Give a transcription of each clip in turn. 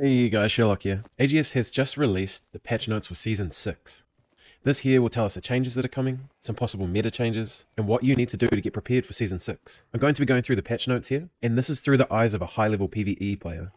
Hey guys, Sherlock here. AGS has just released the patch notes for Season 6. This here will tell us the changes that are coming, some possible meta changes, and what you need to do to get prepared for Season 6. I'm going to be going through the patch notes here, and this is through the eyes of a high-level PvE player.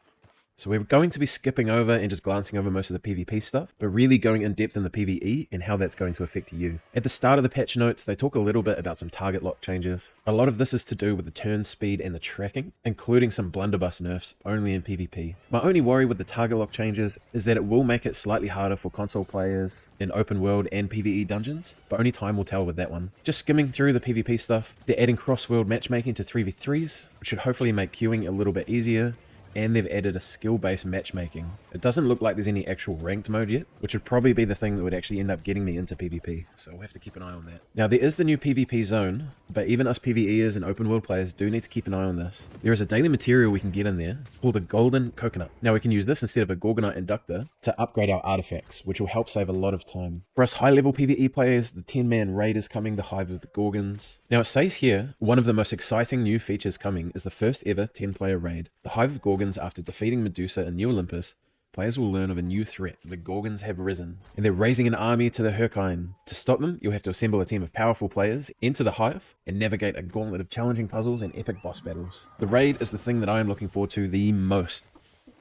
So we're going to be skipping over and just glancing over most of the PvP stuff, but really going in depth in the PvE and how that's going to affect you. At the start of the patch notes, they talk a little bit about some target lock changes. A lot of this is to do with the turn speed and the tracking, including some blunderbuss nerfs only in PvP. My only worry with the target lock changes is that it will make it slightly harder for console players in open world and PvE dungeons, but only time will tell with that one. Just skimming through the PvP stuff, they're adding cross-world matchmaking to 3v3s, which should hopefully make queuing a little bit easier, and they've added a skill-based matchmaking. It doesn't look like there's any actual ranked mode yet, which would probably be the thing that would actually end up getting me into PvP, so we'll have to keep an eye on that. Now there is the new PvP zone, but even us PvEers and open world players do need to keep an eye on this. There is a daily material we can get in there called a golden coconut. Now we can use this instead of a Gorgonite inductor to upgrade our artifacts, which will help save a lot of time. For us high-level PvE players, the 10-man raid is coming, the Hive of the Gorgons. Now it says here, one of the most exciting new features coming is the first ever 10-player raid. The Hive of Gorgons, after defeating Medusa and New Olympus, players will learn of a new threat. The Gorgons have risen, and they're raising an army to the Herkine. To stop them, you'll have to assemble a team of powerful players, enter the Hive, and navigate a gauntlet of challenging puzzles and epic boss battles. The raid is the thing that I am looking forward to the most.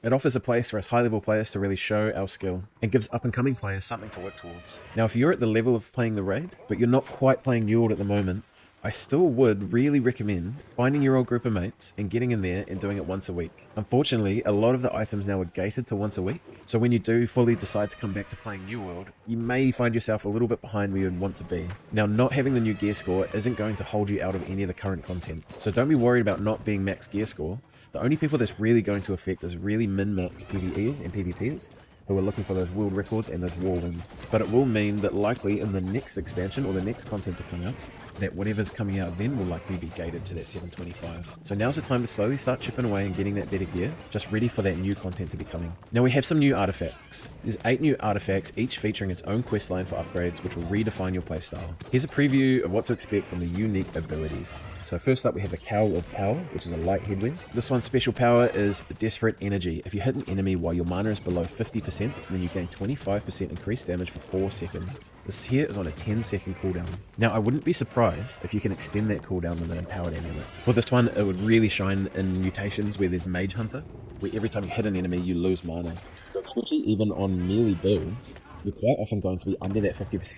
It offers a place for us high-level players to really show our skill, and gives up-and-coming players something to work towards. Now if you're at the level of playing the raid, but you're not quite playing New World at the moment, I still would really recommend finding your old group of mates and getting in there and doing it once a week. Unfortunately, a lot of the items now are gated to once a week, so when you do fully decide to come back to playing New World, you may find yourself a little bit behind where you'd want to be. Now, not having the new gear score isn't going to hold you out of any of the current content, so don't be worried about not being max gear score. The only people that's really going to affect is really min-max PvEs and PvPers, who are looking for those world records and those war wins. But it will mean that likely in the next expansion or the next content to come out, that whatever's coming out then will likely be gated to that 725. So now's the time to slowly start chipping away and getting that better gear, just ready for that new content to be coming. Now we have some new artifacts. There's 8 new artifacts, each featuring its own questline for upgrades, which will redefine your playstyle. Here's a preview of what to expect from the unique abilities. So first up we have the Cowl of Power, which is a light headwind. This one's special power is Desperate Energy. If you hit an enemy while your mana is below 50%, then you gain 25% increased damage for 4 seconds. This here is on a 10-second cooldown. Now I wouldn't be surprised if you can extend that cooldown with an empowered amulet. For this one, it would really shine in mutations where there's Mage Hunter, where every time you hit an enemy you lose mana. So especially even on melee builds, you're quite often going to be under that 50%.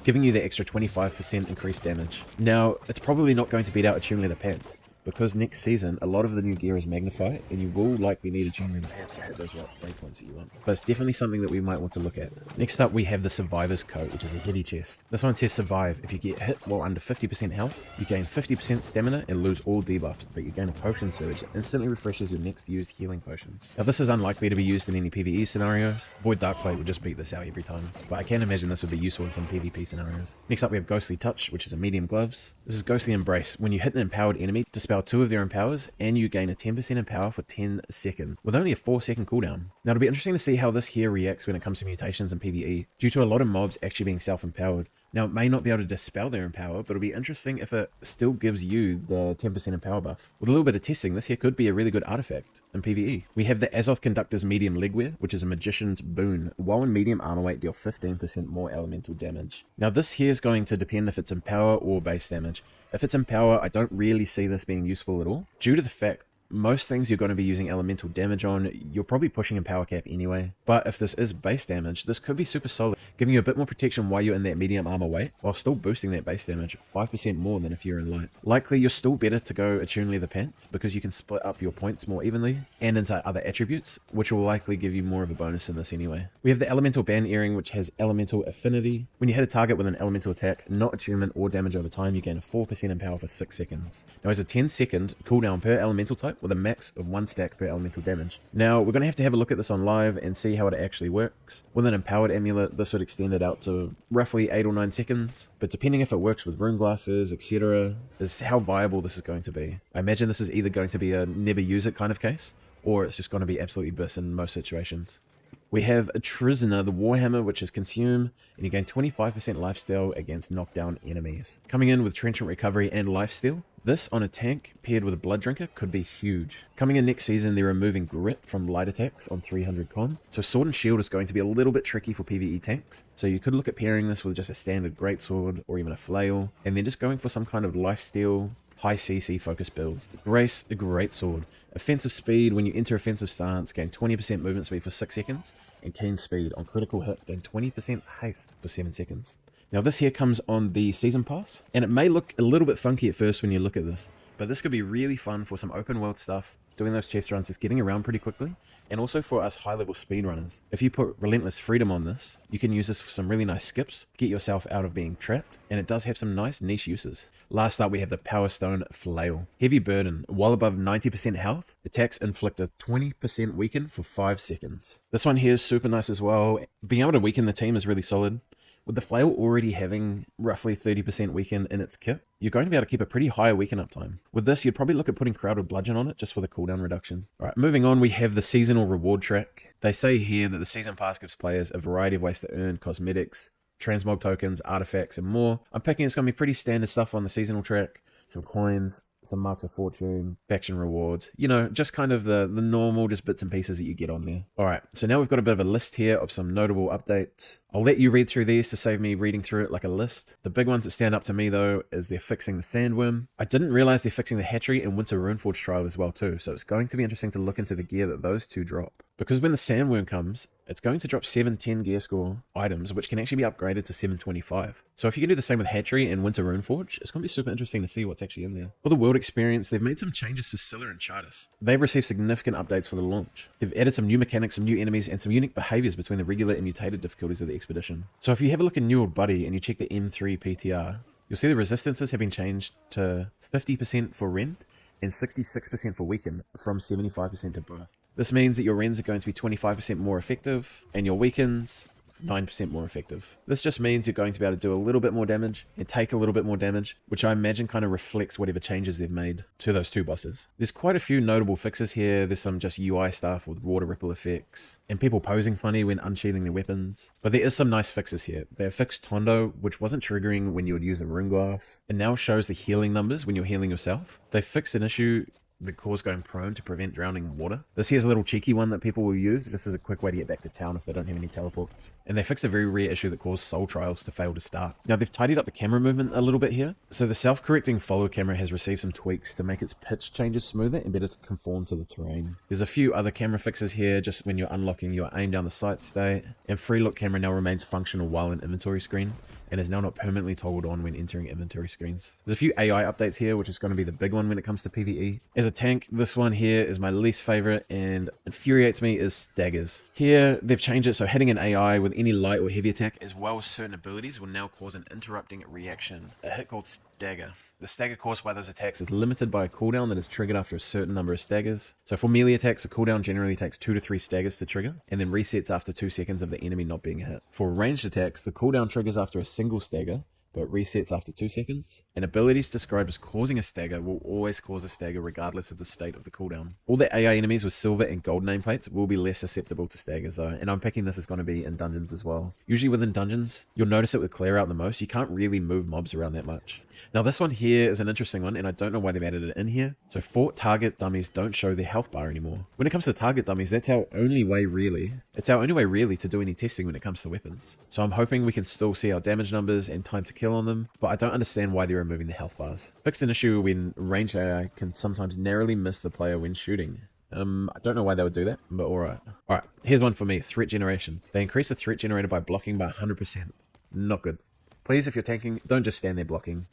Giving you the extra 25% increased damage. Now, it's probably not going to beat out Atune Leather Pants, because next season, a lot of the new gear is magnified, and you will likely need Atune Leather Pants to hit those breakpoints that you want. But it's definitely something that we might want to look at. Next up, we have the Survivor's Coat, which is a heavy chest. This one says survive. If you get hit while under 50% health, you gain 50% stamina and lose all debuffs, but you gain a potion surge that instantly refreshes your next used healing potion. Now this is unlikely to be used in any PvE scenarios. Void Darkblade would just beat this out every time, but I can imagine this would be useful in some PvP scenarios. Next up we have Ghostly Touch, which is a medium gloves. This is Ghostly Embrace. When you hit an empowered enemy, dispel 2 of their empowers, and you gain a 10% empower for 10 seconds, with only a 4-second cooldown. Now it'll be interesting to see how this here reacts when it comes to mutations in PvE, due to a lot of mobs actually being self-empowered. Now it may not be able to dispel their empower, but it'll be interesting if it still gives you the 10% empower buff. With a little bit of testing, this here could be a really good artifact in PvE. We have the Azoth Conductor's Medium Legwear, which is a Magician's Boon. While in medium armor weight, deal 15% more elemental damage. Now this here is going to depend if it's empower or base damage. If it's empower, I don't really see this being useful at all, due to the fact most things you're going to be using elemental damage on, you're probably pushing in power cap anyway. But if this is base damage, this could be super solid, giving you a bit more protection while you're in that medium armor weight, while still boosting that base damage 5% more than if you're in light. Likely you're still better to go Attune Leather Pants, because you can split up your points more evenly and into other attributes, which will likely give you more of a bonus in this anyway. We have the Elemental Band Earring, which has elemental affinity. When you hit a target with an elemental attack, not attunement or damage over time, you gain a 4% empower for 6 seconds. Now has a 10-second cooldown per elemental type, with a max of 1 stack per elemental damage. Now we're going to have a look at this on live and see how it actually works. With an empowered amulet, this would extend it out to roughly 8 or 9 seconds, but depending if it works with rune glasses, etc., is how viable this is going to be. I imagine this is either going to be a never use it kind of case, or it's just going to be absolutely bliss in most situations. We have a Trizna, the Warhammer, which is Consume, and you gain 25% lifesteal against knockdown enemies. Coming in with Trenchant Recovery and Lifesteal, This on a tank paired with a blood drinker could be huge. Coming in next season, they're removing grit from light attacks on 300 con, so sword and shield is going to be a little bit tricky for PvE tanks. So you could look at pairing this with just a standard greatsword or even a flail, and then just going for some kind of lifesteal, high CC focus build. Grace, a great sword. Offensive speed, when you enter offensive stance, gain 20% movement speed for 6 seconds, and keen speed on critical hit, gain 20% haste for 7 seconds. Now this here comes on the season pass, and it may look a little bit funky at first when you look at this, but this could be really fun for some open world stuff, doing those chest runs, just getting around pretty quickly, and also for us high level speedrunners. If you put Relentless Freedom on this, you can use this for some really nice skips, get yourself out of being trapped, and it does have some nice niche uses. Last up we have the Power Stone Flail. Heavy Burden, while above 90% health, attacks inflict a 20% weaken for 5 seconds. This one here is super nice as well. Being able to weaken the team is really solid. With the flail already having roughly 30% weaken in its kit, you're going to be able to keep a pretty high weaken uptime. With this, you'd probably look at putting Crowded Bludgeon on it just for the cooldown reduction. Alright, moving on, we have the seasonal reward track. They say here that the season pass gives players a variety of ways to earn cosmetics, transmog tokens, artifacts, and more. I'm picking it's going to be pretty standard stuff on the seasonal track. Some coins, some marks of fortune, faction rewards, you know, just kind of the normal, just bits and pieces that you get on there. All right, so now we've got a bit of a list here of some notable updates. I'll let you read through these to save me reading through it like a list. The big ones that stand up to me though is they're fixing the Sandworm. I didn't realize they're fixing the Hatchery and Winter Runeforge trial as well too, so it's going to be interesting to look into the gear that those two drop. Because when the Sandworm comes, it's going to drop 710 gear score items, which can actually be upgraded to 725. So if you can do the same with Hatchery and Winter Runeforge, it's going to be super interesting to see what's actually in there. For the world experience, they've made some changes to Scylla and Chartis. They've received significant updates for the launch. They've added some new mechanics, some new enemies, and some unique behaviors between the regular and mutated difficulties of the expedition. So if you have a look in New Old Buddy and you check the M3 PTR, you'll see the resistances have been changed to 50% for Rend and 66% for Weaken from 75% to Birth. This means that your Rends are going to be 25% more effective and your Weakens 9% more effective. This just means you're going to be able to do a little bit more damage and take a little bit more damage, which I imagine kind of reflects whatever changes they've made to those two bosses. There's quite a few notable fixes here. There's some just UI stuff with water ripple effects and people posing funny when unsheathing their weapons. But there is some nice fixes here. They have fixed Tondo, which wasn't triggering when you would use a rune glass. It now shows the healing numbers when you're healing yourself. They fixed an issue that cause going prone to prevent drowning in water. This here's a little cheeky one that people will use just as a quick way to get back to town if they don't have any teleports. And they fixed a very rare issue that caused soul trials to fail to start. Now they've tidied up the camera movement a little bit here. So the self-correcting follow camera has received some tweaks to make its pitch changes smoother and better to conform to the terrain. There's a few other camera fixes here just when you're unlocking your aim down the sight state. And free look camera now remains functional while in inventory screen and is now not permanently toggled on when entering inventory screens. There's a few AI updates here, which is going to be the big one when it comes to PvE. As a tank, this one here is my least favorite and infuriates me is staggers. Here, they've changed it so hitting an AI with any light or heavy attack as well as certain abilities will now cause an interrupting reaction, a hit called stagger. The stagger caused by those attacks is limited by a cooldown that is triggered after a certain number of staggers. So for melee attacks, the cooldown generally takes 2 to 3 staggers to trigger, and then resets after 2 seconds of the enemy not being hit. For ranged attacks, the cooldown triggers after a single stagger, but resets after 2 seconds. And abilities described as causing a stagger will always cause a stagger regardless of the state of the cooldown. All the AI enemies with silver and gold nameplates will be less susceptible to staggers though, and I'm picking this is going to be in dungeons as well. Usually within dungeons, you'll notice it with clear out the most, you can't really move mobs around that much. Now this one here is an interesting one, and I don't know why they've added it in here. So fort target dummies don't show their health bar anymore. When it comes to target dummies, that's our only way really. It's our only way really to do any testing when it comes to weapons. So I'm hoping we can still see our damage numbers and time to kill on them, but I don't understand why they're removing the health bars. Fixed an issue when ranged AI can sometimes narrowly miss the player when shooting. I don't know why they would do that, but alright. Alright, here's one for me, threat generation. They increased the threat generator by blocking by 100%. Not good. Please, if you're tanking, don't just stand there blocking.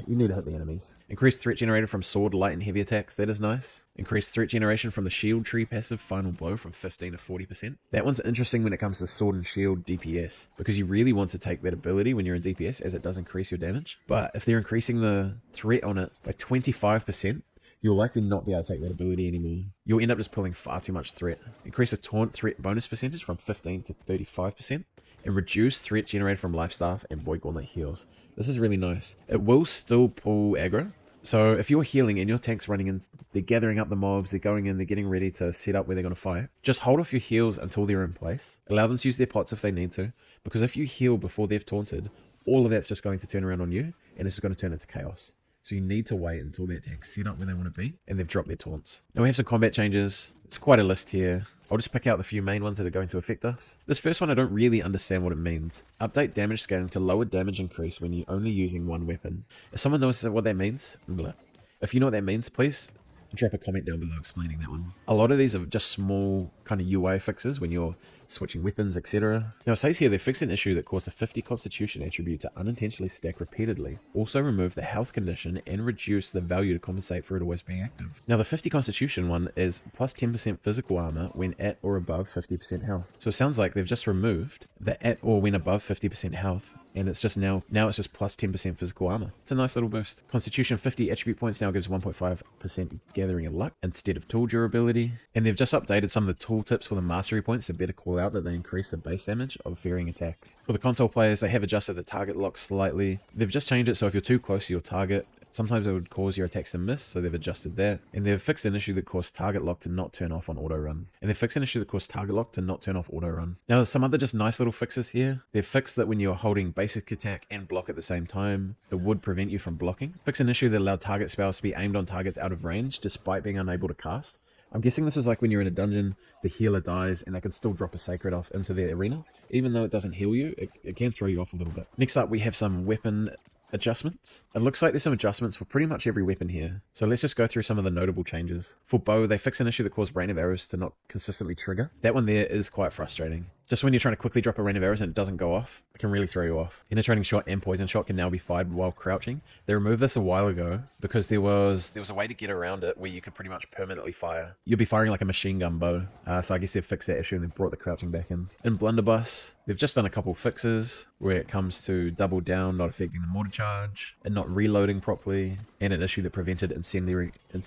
You need to hit the enemies. Increased threat generator from sword, light, and heavy attacks. That is nice. Increased threat generation from the shield tree passive final blow from 15 to 40%. That one's interesting when it comes to sword and shield DPS, because you really want to take that ability when you're in DPS as it does increase your damage. But if they're increasing the threat on it by 25%, you'll likely not be able to take that ability anymore. You'll end up just pulling far too much threat. Increase the taunt threat bonus percentage from 15 to 35%. And reduce threat generated from life staff and void gauntlet heals. This is really nice. It will still pull aggro. So if you're healing and your tank's running in, they're gathering up the mobs, they're going in, they're getting ready to set up where they're going to fight. Just hold off your heals until they're in place. Allow them to use their pots if they need to. Because if you heal before they've taunted, all of that's just going to turn around on you and it's just going to turn into chaos. So you need to wait until their attack's set up where they want to be, and they've dropped their taunts. Now we have some combat changes. It's quite a list here. I'll just pick out the few main ones that are going to affect us. This first one I don't really understand what it means. Update damage scaling to lower damage increase when you're only using one weapon. If someone knows what that means, blah. If you know what that means, please drop a comment down below explaining that one. A lot of these are just small kind of UI fixes when you're switching weapons, etc. Now it says here they fixed an issue that caused a 50 constitution attribute to unintentionally stack repeatedly. Also remove the health condition and reduce the value to compensate for it always being active. Now the 50 constitution one is plus 10% physical armor when at or above 50% health. So it sounds like they've just removed the at or when above 50% health, and it's just now it's just plus 10% physical armor. It's a nice little boost. Constitution 50 attribute points now gives 1.5% gathering and luck instead of tool durability. And they've just updated some of the tool tips for the mastery points to better call out that they increase the base damage of varying attacks. For the console players, they have adjusted the target lock slightly. They've just changed it so if you're too close to your target, sometimes it would cause your attacks to miss, so they've adjusted that. And they've fixed an issue that caused target lock to not turn off on auto run. And they've fixed an issue that caused target lock to not turn off auto run. Now there's some other just nice little fixes here. They've fixed that when you're holding basic attack and block at the same time, it would prevent you from blocking. Fixed an issue that allowed target spells to be aimed on targets out of range despite being unable to cast. I'm guessing this is like when you're in a dungeon, the healer dies and they can still drop a sacred off into the arena. Even though it doesn't heal you, it can throw you off a little bit. Next up we have some weapon adjustments. It looks like there's some adjustments for pretty much every weapon here. So let's just go through some of the notable changes. For bow, they fixed an issue that caused rain of arrows to not consistently trigger. That one there is quite frustrating. Just when you're trying to quickly drop a rain of arrows and it doesn't go off, it can really throw you off. Penetrating shot and poison shot can now be fired while crouching. They removed this a while ago because there was a way to get around it where you could pretty much permanently fire. You'll be firing like a machine gun bow. So I guess they've fixed that issue and they've brought the crouching back in. In Blunderbuss, they've just done a couple fixes where it comes to double down, not affecting the mortar charge, and not reloading properly, and an issue that prevented incendiary can't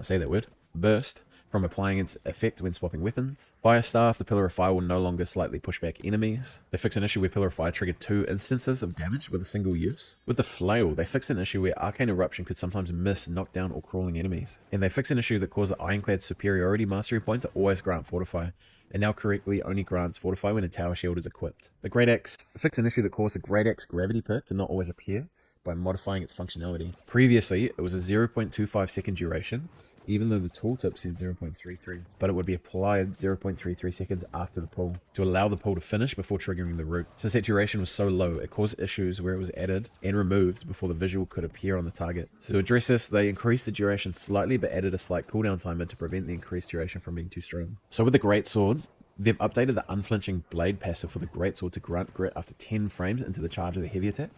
say that word, burst from applying its effect when swapping weapons. Fire Staff, the Pillar of Fire will no longer slightly push back enemies. They fixed an issue where Pillar of Fire triggered 2 instances of damage with a single use. With the Flail, they fixed an issue where Arcane Eruption could sometimes miss knockdown or crawling enemies. And they fixed an issue that caused the Ironclad Superiority Mastery point to always grant Fortify, and now correctly only grants Fortify when a Tower Shield is equipped. The Great Axe fixed an issue that caused the Great Axe Gravity Perk to not always appear by modifying its functionality. Previously, it was a 0.25 second duration, even though the tooltip said 0.33, but it would be applied 0.33 seconds after the pull to allow the pull to finish before triggering the root. Since that duration was so low, it caused issues where it was added and removed before the visual could appear on the target. So to address this, they increased the duration slightly but added a slight cooldown timer to prevent the increased duration from being too strong. So with the Greatsword, they've updated the unflinching blade passive for the Greatsword to grant grit after 10 frames into the charge of the heavy attack.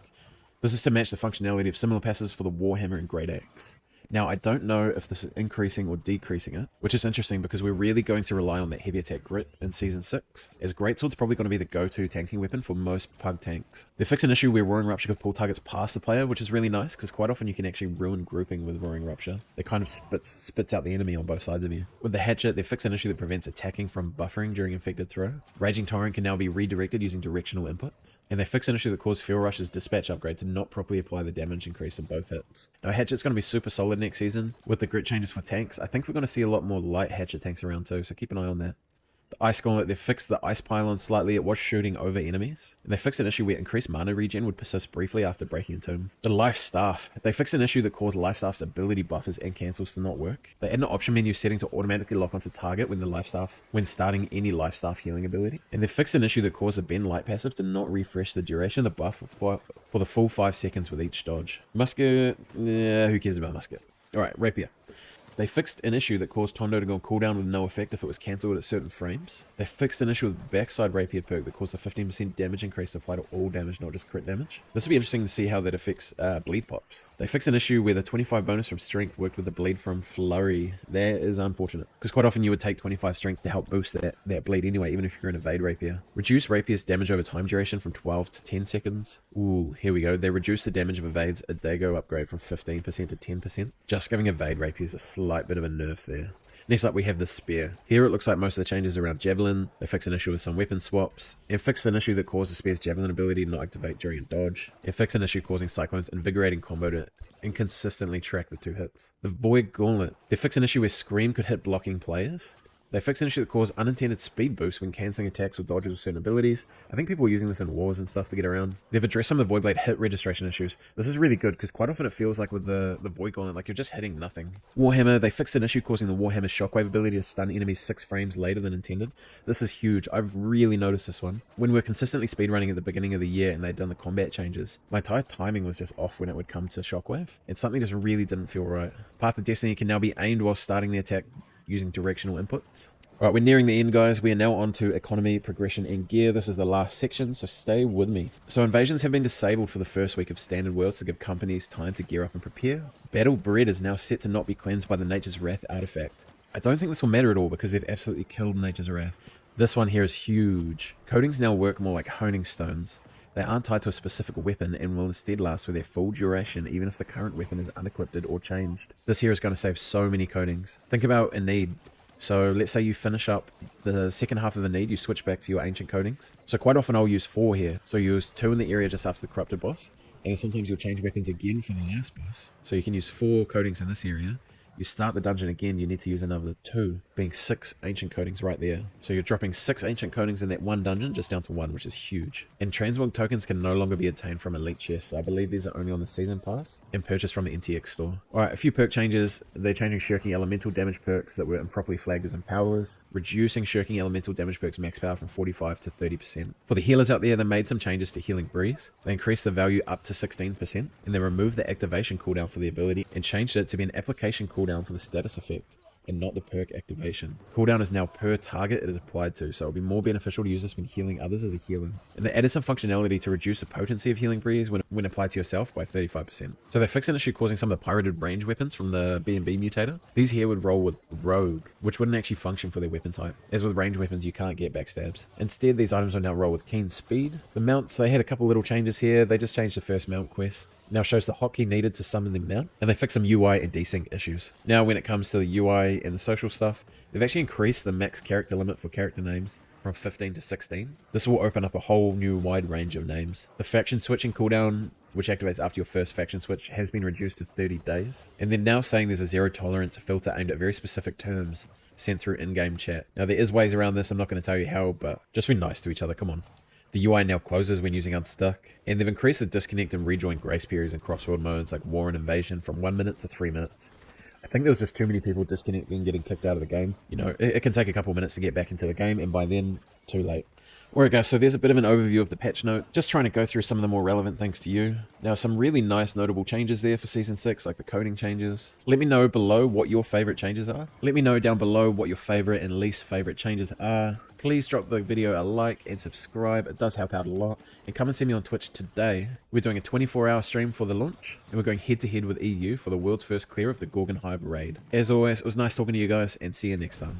This is to match the functionality of similar passives for the Warhammer and Great Axe. Now, I don't know if this is increasing or decreasing it, which is interesting because we're really going to rely on that heavy attack grit in Season 6, as Greatsword's probably going to be the go-to tanking weapon for most pug tanks. They fixed an issue where Roaring Rupture could pull targets past the player, which is really nice, because quite often you can actually ruin grouping with Roaring Rupture. It kind of spits out the enemy on both sides of you. With the Hatchet, they fixed an issue that prevents attacking from buffering during Infected Throw. Raging Torrent can now be redirected using directional inputs. And they fixed an issue that caused Fuel Rush's dispatch upgrade to not properly apply the damage increase in both hits. Now, Hatchet's going to be super solid next season. With the grit changes for tanks, I think we're going to see a lot more light Hatchet tanks around too, so keep an eye on that. The Ice Gauntlet, they fixed the Ice Pylon slightly. It was shooting over enemies. And they fixed an issue where increased mana regen would persist briefly after breaking a tomb. The Life Staff, they fixed an issue that caused Life Staff's ability buffers and cancels to not work. They added an option menu setting to automatically lock onto target when starting any Life Staff healing ability. And they fixed an issue that caused the Bend Light passive to not refresh the duration of the buff for the full 5 seconds with each dodge. Musket, who cares about Musket? Alright, Rapier. They fixed an issue that caused Tondo to go on cooldown with no effect if it was cancelled at certain frames. They fixed an issue with Backside Rapier perk that caused a 15% damage increase to apply to all damage, not just crit damage. This will be interesting to see how that affects bleed pops. They fixed an issue where the 25 bonus from strength worked with the bleed from flurry. That is unfortunate, because quite often you would take 25 strength to help boost that bleed anyway, even if you're an evade rapier. Reduce Rapier's damage over time duration from 12 to 10 seconds. Ooh, here we go. They reduced the damage of evades a Dago upgrade from 15% to 10%. Just giving evade rapiers a slight bit of a nerf there. Next up we have the Spear. Here it looks like most of the changes are around Javelin. They fixed an issue with some weapon swaps. It fixed an issue that caused the Spear's Javelin ability to not activate during a dodge. It fixed an issue causing Cyclone's invigorating combo to inconsistently track the 2 hits. The Void Gauntlet. They fixed an issue where Scream could hit blocking players. They fixed an issue that caused unintended speed boosts when cancelling attacks or dodges with certain abilities. I think people were using this in wars and stuff to get around. They've addressed some of the Voidblade hit registration issues. This is really good because quite often it feels like with the Void Gauntlet, like you're just hitting nothing. Warhammer, they fixed an issue causing the Warhammer Shockwave ability to stun enemies 6 frames later than intended. This is huge. I've really noticed this one. When we're consistently speedrunning at the beginning of the year and they'd done the combat changes, my entire timing was just off when it would come to Shockwave, and something just really didn't feel right. Path of Destiny can now be aimed while starting the attack using directional inputs. Alright, we're nearing the end, guys. We are now on to economy, progression, and gear. This is the last section, so stay with me. So invasions have been disabled for the first week of Standard Worlds to give companies time to gear up and prepare. Battle Bread is now set to not be cleansed by the Nature's Wrath artifact. I don't think this will matter at all because they've absolutely killed Nature's Wrath. This one here is huge. Coatings now work more like honing stones. They aren't tied to a specific weapon and will instead last for their full duration even if the current weapon is unequipped or changed. This here is going to save so many coatings. Think about a need. So let's say you finish up the second half of the need, you switch back to your ancient coatings. So quite often I'll use 4 here. So you use 2 in the area just after the corrupted boss. And sometimes you'll change weapons again for the last boss. So you can use 4 coatings in this area. You start the dungeon again, you need to use another 2, being 6 ancient coatings right there. So you're dropping 6 ancient coatings in that one dungeon, just down to 1, which is huge. And transmog tokens can no longer be obtained from elite chests. I believe these are only on the season pass and purchased from the NTX store. Alright, a few perk changes. They're changing shirking elemental damage perks that were improperly flagged as empowers, reducing shirking elemental damage perks max power from 45 to 30%. For the healers out there, they made some changes to Healing Breeze. They increased the value up to 16%, and they removed the activation cooldown for the ability and changed it to be an application cooldown for the status effect and not the perk activation. Cooldown is now per target it is applied to, so it'll be more beneficial to use this when healing others as a healer. And they added some functionality to reduce the potency of Healing Breeze when applied to yourself by 35%. So they fixed an issue causing some of the pirated range weapons from the B&B mutator. These here would roll with Rogue, which wouldn't actually function for their weapon type. As with range weapons, you can't get backstabs. Instead, these items will now roll with Keen Speed. The mounts, they had a couple little changes here. They just changed the first mount quest. Now shows the hotkey needed to summon the mount, and they fixed some UI and desync issues. Now when it comes to the UI and the social stuff, they've actually increased the max character limit for character names from 15 to 16. This will open up a whole new wide range of names. The faction switching cooldown, which activates after your first faction switch, has been reduced to 30 days. And they're now saying there's a zero tolerance filter aimed at very specific terms sent through in-game chat. Now there is ways around this, I'm not going to tell you how, but just be nice to each other, come on. The UI now closes when using Unstuck, and they've increased the disconnect and rejoin grace periods in crossworld modes like War and Invasion from 1 minute to 3 minutes. I think there was just too many people disconnecting and getting kicked out of the game. You know, it can take a couple minutes to get back into the game, and by then, too late. Alright guys, so there's a bit of an overview of the patch note, just trying to go through some of the more relevant things to you. Now some really nice notable changes there for Season 6, like the coding changes. Let me know below what your favourite changes are. Let me know down below what your favourite and least favourite changes are. Please drop the video a like and subscribe, it does help out a lot. And come and see me on Twitch today. We're doing a 24-hour stream for the launch, and we're going head to head with EU for the world's first clear of the Gorgon Hive raid. As always, it was nice talking to you guys, and see you next time.